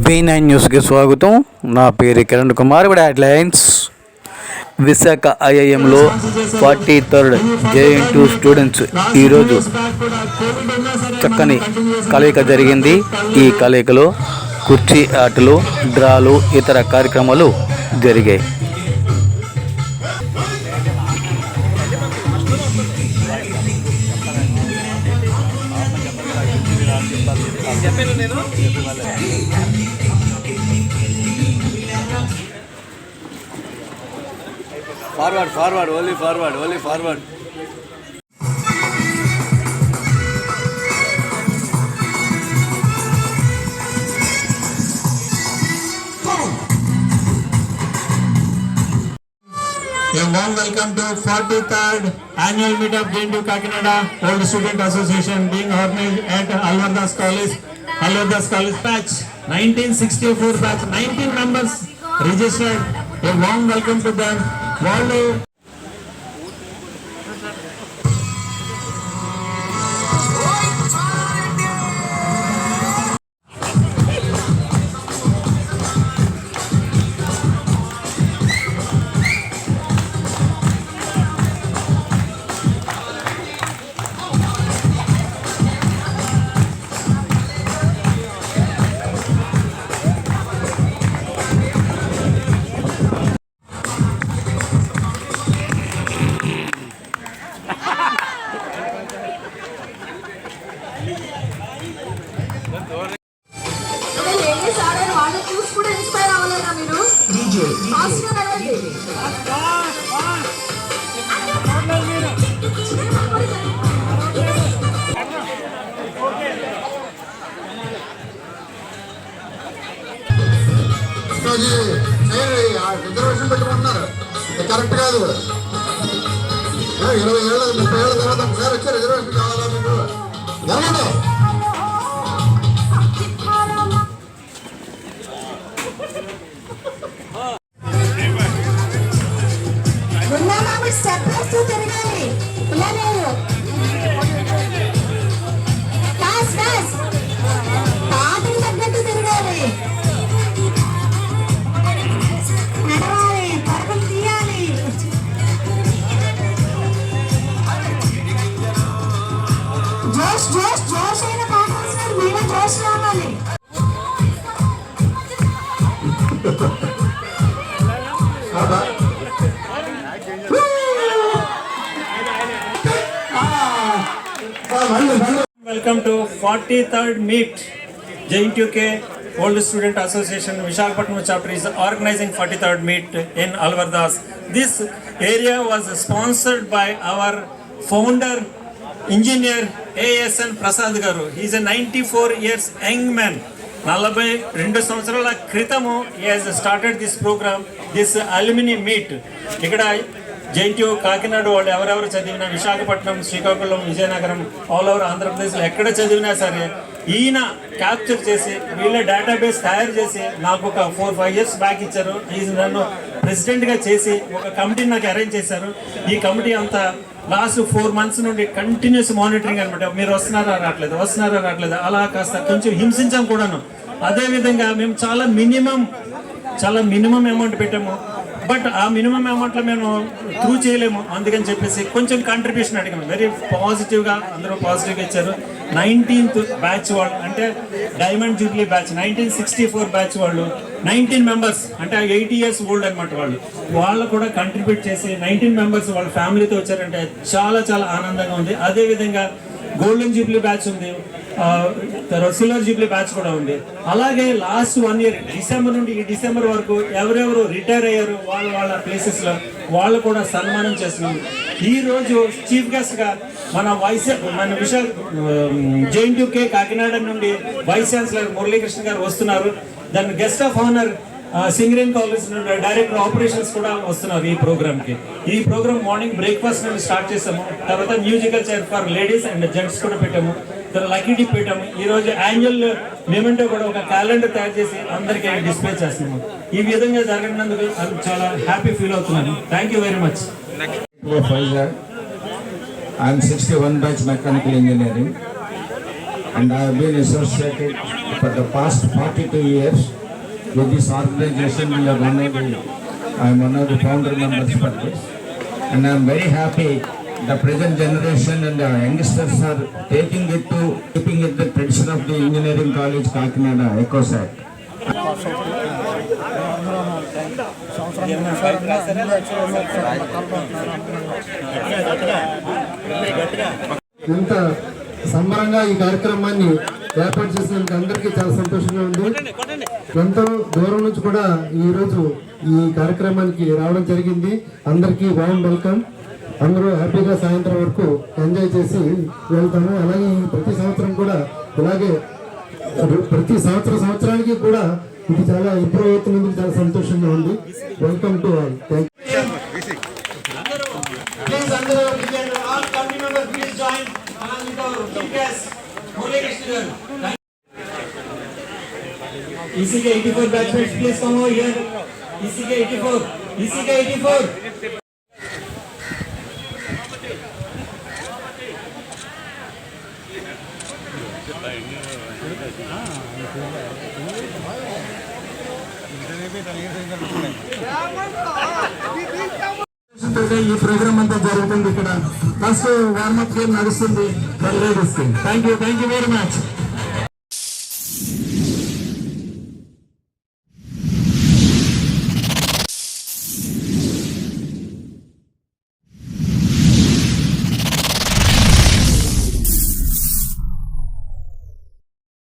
V9 న్యూస్కి స్వాగతం. నా పేరు కిరణ్ కుమార్. ఇప్పుడు హెడ్లైన్స్. విశాఖ ఐఐఎంలో 43rd JNTU స్టూడెంట్స్ ఈరోజు చక్కని కలయిక జరిగింది. ఈ కలయికలో కుర్చీ ఆటలు, డ్రాలు, ఇతర కార్యక్రమాలు జరిగాయి. Forward, only forward. A warm welcome to 43rd annual meet of JNTU Kakinada Old Student Association being organized at Alvardas College batch 1964 batch 19 members registered. A warm welcome to them. వాళ్ళు రిజర్వేషన్ పెట్టుకుంటున్నారు. Correct కాదు. 20 ఏళ్ళ 30 ఏళ్ళ తర్వాత ఒకసారి వచ్చి reservation కావాలా మీకు? జరగదు. జోష్ అయిన పాట వస్తున్నారు. మీరే జోష్ రావాలి. Welcome to 43rd meet. JNTUK Old Student Association Visakhapatnam chapter is organizing 43rd meet in Alvardas. This area was sponsored by our founder engineer ASN Prasad garu. He is a 94 years young man. 42 సంవత్సరాల క్రితము he has started this program, this alumni meet. ఇక్కడ JNTU Kakinada వాళ్ళు ఎవరెవరు చదివినా, Visakhapatnam, Srikakulam, Vizianagaram, all over ఆంధ్రప్రదేశ్లో ఎక్కడ చదివినా సరే ఈయన క్యాప్చర్ చేసి వీళ్ళ డేటాబేస్ తయారు చేసి నాకు ఒక 4-5 years బ్యాక్ ఇచ్చారు. ఈయన నన్ను ప్రెసిడెంట్గా చేసి ఒక కమిటీని నాకు అరేంజ్ చేశారు. ఈ కమిటీ అంతా లాస్ట్ 4 months నుండి కంటిన్యూస్ మానిటరింగ్ అనమాట. మీరు వస్తున్నారా రావట్లేదు అలా కాస్త కొంచెం హింసించాం కూడాను. అదేవిధంగా మేము చాలా మినిమం అమౌంట్ పెట్టాము. బట్ ఆ మినిమం అమౌంట్లో మేము త్రూ చేయలేము. అందుకని చెప్పేసి కొంచెం కాంట్రిబ్యూషన్ అడిగాము. వెరీ పాజిటివ్గా అందరూ పాజిటివ్గా ఇచ్చారు. 19th బ్యాచ్ వాళ్ళు అంటే డైమండ్ జూబ్లీ బ్యాచ్ 1964 బ్యాచ్ వాళ్ళు 19 members అంటే 80 years ఓల్డ్ అనమాట. వాళ్ళు కూడా కంట్రిబ్యూట్ చేసి 19 members వాళ్ళ ఫ్యామిలీతో వచ్చారంటే చాలా చాలా ఆనందంగా ఉంది. అదేవిధంగా గోల్డెన్ జూబ్లీ బ్యాచ్ ఉంది, తర్వాత సిల్వర్ జూబ్లీ బ్యాచ్ కూడా ఉంది. అలాగే లాస్ట్ 1 year డిసెంబర్ నుండి ఈ డిసెంబర్ వరకు ఎవరెవరు రిటైర్ అయ్యారు వాళ్ళ ప్లేసెస్లో వాళ్ళు కూడా సన్మానం చేస్తున్నాం. ఈరోజు చీఫ్ గెస్ట్గా మన JNTUK కాకినాడ నుండి వైస్ ఛాన్సలర్ మురళీకృష్ణ గారు వస్తున్నారు. దాని guest of honour Singareni college నుండి డైరెక్టర్ ఆపరేషన్స్ కూడా వస్తున్నారు ఈ ప్రోగ్రామ్కి. ఈ ప్రోగ్రామ్ మార్నింగ్ బ్రేక్ఫాస్ట్ నుండి స్టార్ట్ చేసాము. తర్వాత musical chair for ladies and gents కూడా పెట్టాము. లక్కీ పీఠం ఈరోజు యాన్యువల్ మేమెంటో కూడా ఒక క్యాలెండర్ తయారు చేసి అందరికీ డిస్ప్లే చేస్తున్నాము. ఈ విధంగా జరిగినందుకు చాలా హ్యాపీ ఫీల్ అవుతున్నాను. Thank you very much. I am 61 batch mechanical engineering and I have been associated for the past 42 years with this organization. I am one of the founder members for this and I am very happy the present generation and the youngsters are taking it to keeping it the tradition of the engineering college Kakinada EcoSat. ఇంత సంబరంగా ఈ కార్యక్రమాన్ని ఏర్పాటు చేసినందుకు అందరికీ చాలా సంతోషంగా ఉంది. ఎంతో దూరం నుంచి కూడా ఈరోజు ఈ కార్యక్రమానికి రావడం జరిగింది. అందరికీ వామ్ వెల్కమ్. అందరూ హ్యాపీగా సాయంత్రం వరకు ఎంజాయ్ చేసి వెళ్తాము. అలాగే ప్రతి సంవత్సరం కూడా ఇలాగే ప్రతి సంవత్సరానికి కూడా ఇది చాలా ఇంప్రూవ్ అవుతున్నందుకు చాలా సంతోషంగా ఉంది. Welcome to all. Thank you. Please, అందరూ all committee members, please join along with our chief guest, Murali Krishna garu. ECK 84 batchmates, please come over here. ECK 84, ECK 84. ఈ ప్రోగ్రామ్ అంతా జరుగుతుంది ఇక్కడ. ఫస్ట్ వార్మప్ గేమ్ నడుస్తుంది. Thank you very much.